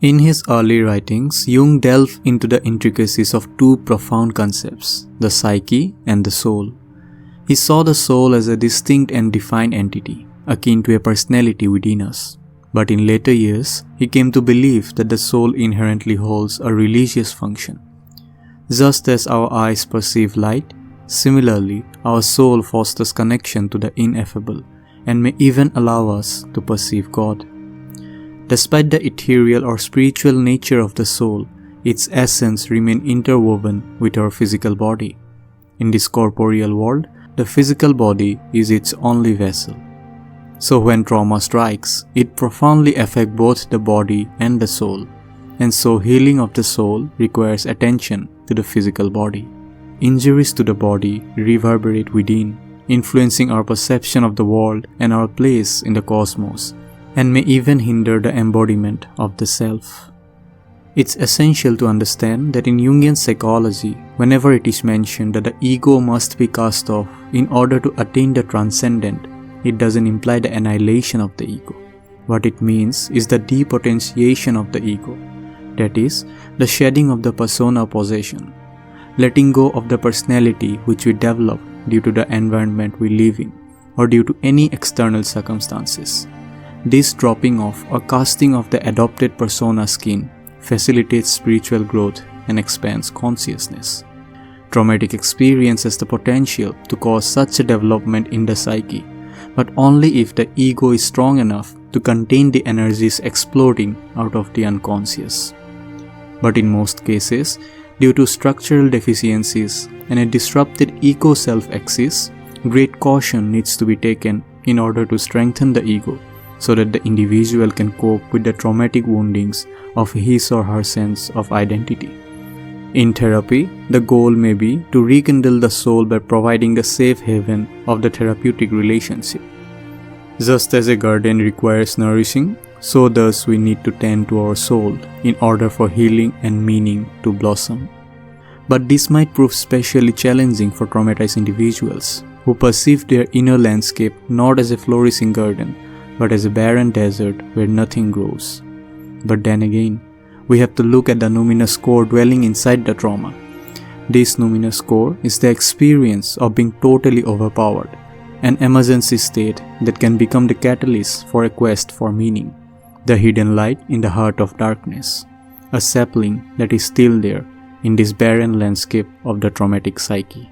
In his early writings, Jung delved into the intricacies of two profound concepts, the psyche and the soul. He saw the soul as a distinct and defined entity, akin to a personality within us. But in later years, he came to believe that the soul inherently holds a religious function. Just as our eyes perceive light, similarly, our soul fosters connection to the ineffable and may even allow us to perceive God. Despite the ethereal or spiritual nature of the soul, its essence remains interwoven with our physical body. In this corporeal world, the physical body is its only vessel. So when trauma strikes, it profoundly affects both the body and the soul. And so healing of the soul requires attention to the physical body. Injuries to the body reverberate within, influencing our perception of the world and our place in the cosmos, and may even hinder the embodiment of the self. It's essential to understand that in Jungian psychology, whenever it is mentioned that the ego must be cast off in order to attain the transcendent, it doesn't imply the annihilation of the ego. What it means is the depotentiation of the ego, that is, the shedding of the persona possession, letting go of the personality which we develop due to the environment we live in or due to any external circumstances. This dropping off or casting of the adopted persona skin facilitates spiritual growth and expands consciousness. Traumatic experience has the potential to cause such a development in the psyche, but only if the ego is strong enough to contain the energies exploding out of the unconscious. But in most cases, due to structural deficiencies and a disrupted ego-self-axis, great caution needs to be taken in order to strengthen the ego, so that the individual can cope with the traumatic woundings of his or her sense of identity. In therapy, the goal may be to rekindle the soul by providing the safe haven of the therapeutic relationship. Just as a garden requires nourishing, so does we need to tend to our soul in order for healing and meaning to blossom. But this might prove especially challenging for traumatized individuals who perceive their inner landscape not as a flourishing garden, but as a barren desert where nothing grows. But then again, we have to look at the numinous core dwelling inside the trauma. This numinous core is the experience of being totally overpowered, an emergency state that can become the catalyst for a quest for meaning, the hidden light in the heart of darkness, a sapling that is still there in this barren landscape of the traumatic psyche.